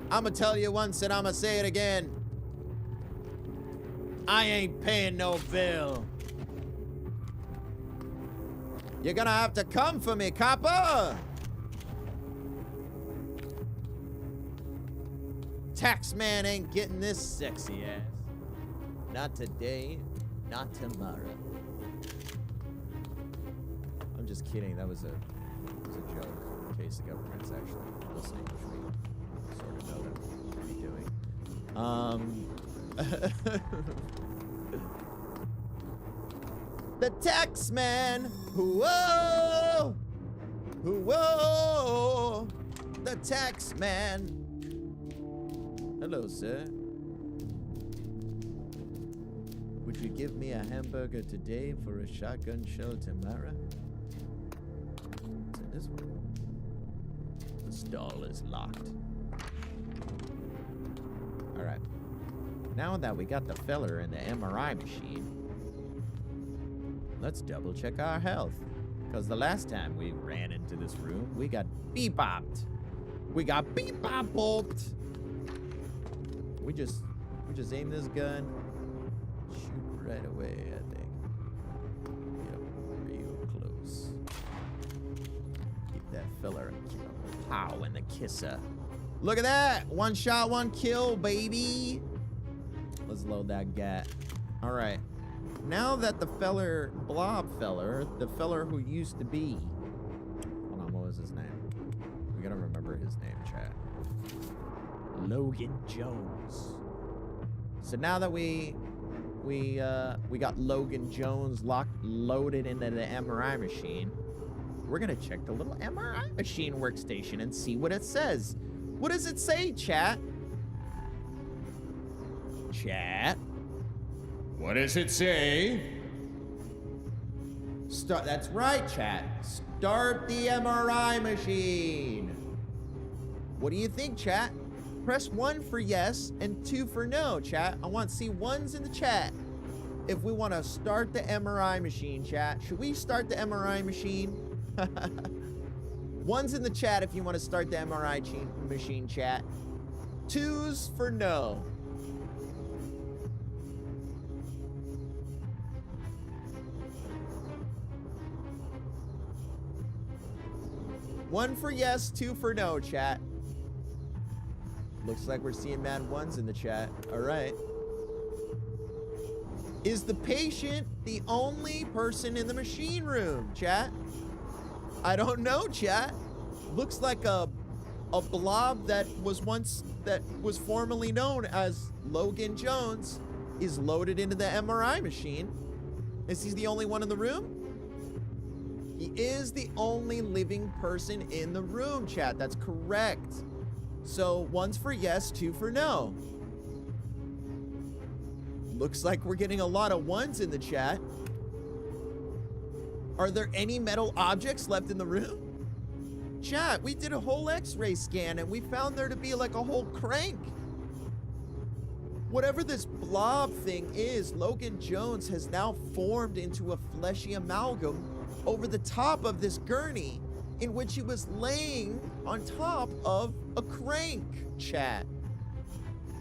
I'ma tell you once and I'ma say it again. I ain't paying no bill. You're gonna have to come for me, copper. Taxman ain't getting this sexy ass. Not today, not tomorrow. I'm just kidding. That was a joke. In case the government's actually listening, which we sort of know that we're doing. The taxman. Whoa! Whoa! The taxman. Hello, sir. Would you give me a hamburger today for a shotgun shell tomorrow? What's in this one? The stall is locked. Alright. Now that we got the feller in the MRI machine, let's double check our health. Because the last time we ran into this room, we got beep-bopped. We got beep-bop-bopped. We just aim this gun, shoot right away, I think. Yep, real close. Keep that fella a pow and the kisser. Look at that! 1 shot, 1 kill, baby! Let's load that gat. Alright. Now that the blob feller, the feller who used to be... Hold on, what was his name? We gotta remember his name, chat. Logan Jones. So now that we got Logan Jones loaded into the MRI machine, we're gonna check the little MRI machine workstation and see what it says. What does it say, chat? Chat. What does it say? That's right, chat. Start the MRI machine. What do you think, chat? Press 1 for yes and 2 for no, chat. I want to see 1s in the chat. If we want to start the MRI machine, chat. Should we start the MRI machine? Ones in the chat if you want to start the MRI machine chat. Twos for no. One for yes, two for no, chat. Looks like we're seeing mad ones in the chat. All right. Is the patient the only person in the machine room, chat? I don't know, chat. Looks like a blob that was formerly known as Logan Jones is loaded into the MRI machine. Is he the only one in the room? He is the only living person in the room, chat. That's correct. So one's for yes, two for no. Looks like we're getting a lot of ones in the chat. Are there any metal objects left in the room? Chat, we did a whole x-ray scan and we found there to be like a whole crank. Whatever this blob thing is, Logan Jones has now formed into a fleshy amalgam over the top of this gurney in which he was laying on top of a crank, chat.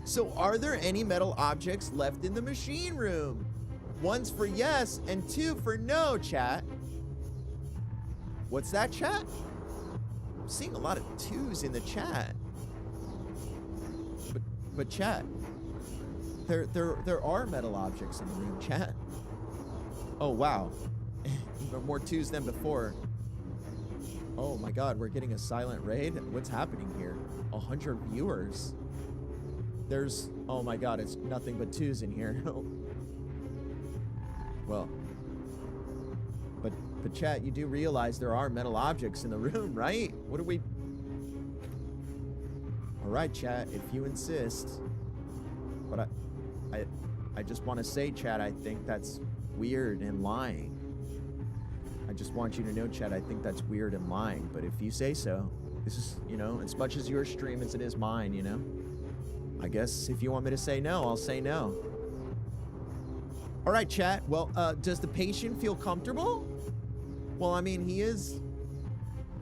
So are there any metal objects left in the machine room? One's for yes and two for no, chat. What's that, chat? I'm seeing a lot of twos in the chat. But chat, there are metal objects in the room, chat. Oh, wow. Even more twos than before. Oh my god, we're getting a silent raid? What's happening here? 100 viewers. There's, oh my god, it's nothing but twos in here. Well, but chat, you do realize there are metal objects in the room, right? What are we... Alright, chat, if you insist. But I just want to say, chat, I think that's weird and lying. I just want you to know, chat, I think that's weird and lying. But if you say so, this is, you know, as much as your stream as it is mine, you know? I guess if you want me to say no, I'll say no. All right, chat. Well, does the patient feel comfortable? Well, I mean, he is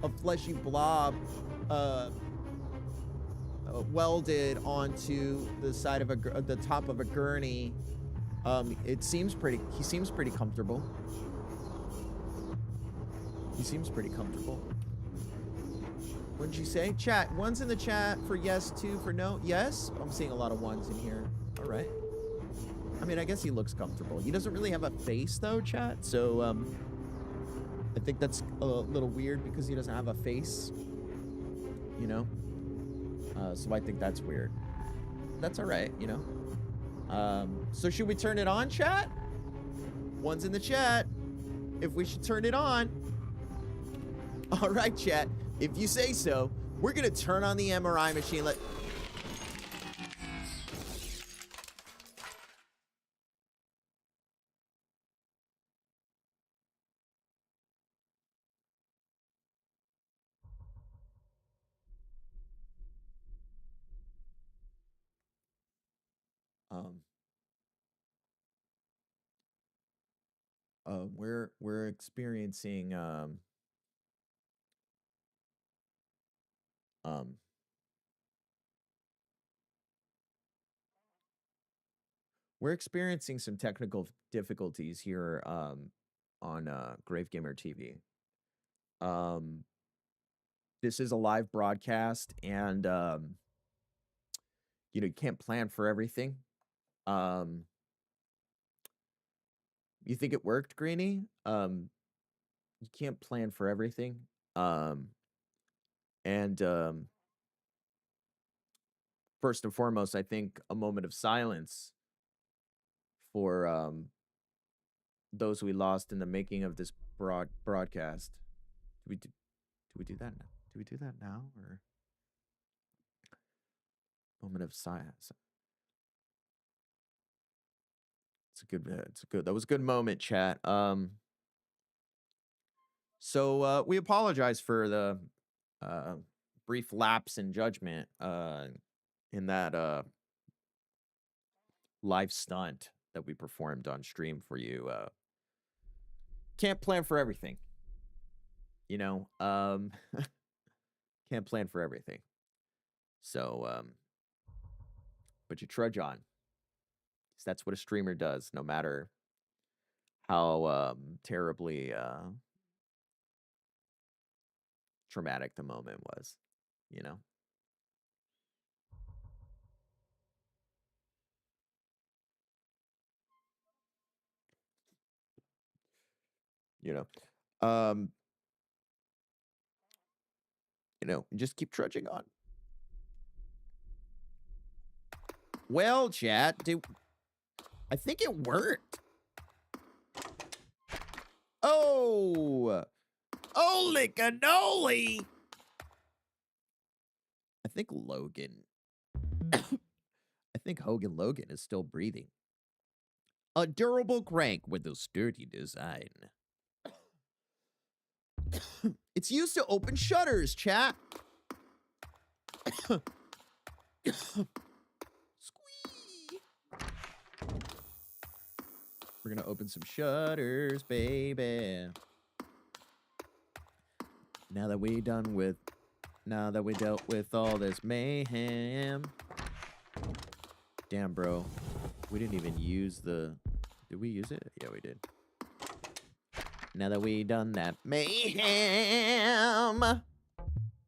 a fleshy blob welded onto the side of the top of a gurney. He seems pretty comfortable. He seems pretty comfortable. What did you say? Chat, one's in the chat for yes, two for no. Yes? I'm seeing a lot of ones in here. All right. I mean, I guess he looks comfortable. He doesn't really have a face, though, chat. So, I think that's a little weird because he doesn't have a face. You know? So I think that's weird. That's all right, you know? So should we turn it on, chat? One's in the chat. If we should turn it on. All right, chat. If you say so, we're gonna turn on the MRI machine. We're experiencing we're experiencing some technical difficulties here on Grave Gamer TV. This is a live broadcast, and you know, you can't plan for everything. You think it worked, Greenie? You can't plan for everything. First and foremost, I think a moment of silence for those we lost in the making of this broadcast. Do we do that now? Do we do that now, or moment of silence? That was a good moment, chat. So we apologize for the brief lapse in judgment in that live stunt that we performed on stream for you. Can't plan for everything, you know. Can't plan for everything. So, but you trudge on. 'Cause that's what a streamer does, no matter how terribly traumatic the moment was, you know? Um, just keep trudging on. Well, chat, I think it worked. Oh! Holy cannoli! I think Logan. I think Hogan Logan is still breathing. A durable crank with a sturdy design. It's used to open shutters, chat. Squee! We're gonna open some shutters, baby. Now that we dealt with all this mayhem. Damn, bro. We didn't even use the... Did we use it? Yeah, we did. Now that we done that mayhem.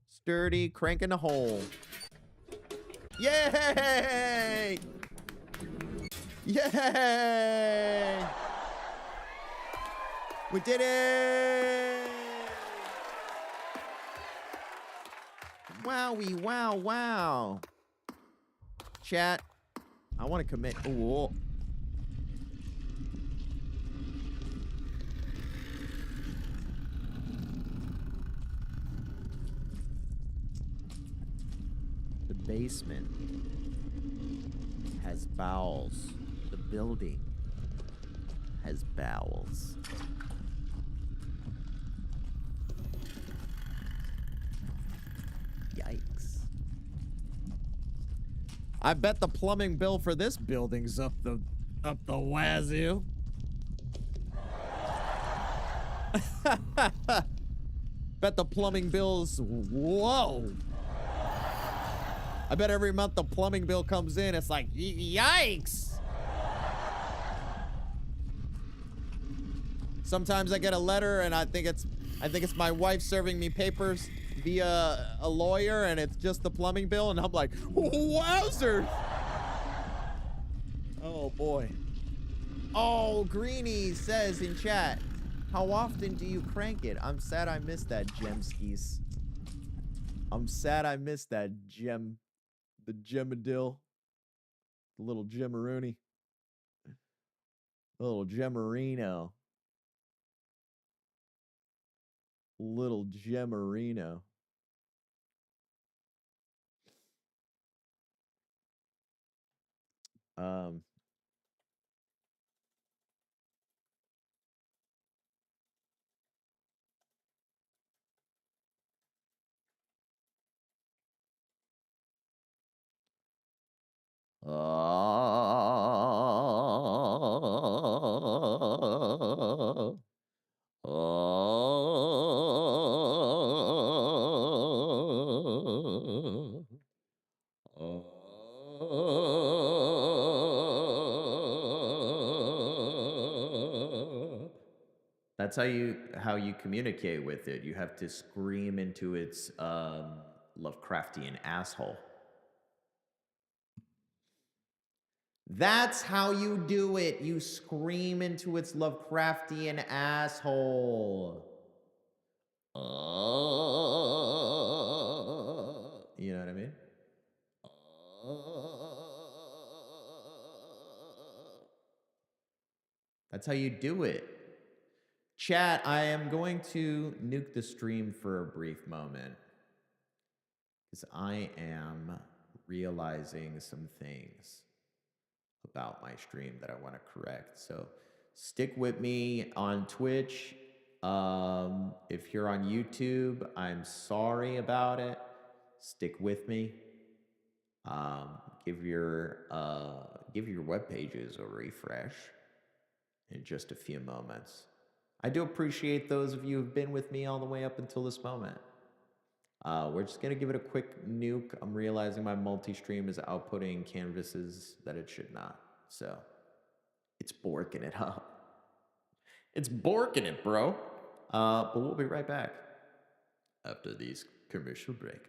Sturdy, cranking the hole. Yay! Yay! We did it! Wowie, wow, wow. Chat, I want to commit. Ooh. The basement has bowels. The building has bowels. Yikes. I bet the plumbing bill for this building's up the wazoo. Bet the plumbing bill's... Whoa. I bet every month the plumbing bill comes in, it's like, yikes. Sometimes I get a letter and I think it's my wife serving me papers via a lawyer, and it's just the plumbing bill, and I'm like, wowzers. Oh boy. Oh, Greenie says in chat, how often do you crank it? I'm sad I missed that, Gemskis. I'm sad I missed that, the Gemadill. The little Gemaroonie. Little Gemarino. Little Gemarino. That's how you communicate with it. You have to scream into its Lovecraftian asshole. That's how you do it. You scream into its Lovecraftian asshole. You know what I mean? That's how you do it. Chat, I am going to nuke the stream for a brief moment, because I am realizing some things about my stream that I want to correct. So stick with me on Twitch. If you're on YouTube, I'm sorry about it. Stick with me. Give your web pages a refresh in just a few moments. I do appreciate those of you who've been with me all the way up until this moment. We're just gonna give it a quick nuke. I'm realizing my multi-stream is outputting canvases that it should not. So it's borking it up. It's borking it, bro. But we'll be right back after these commercial break.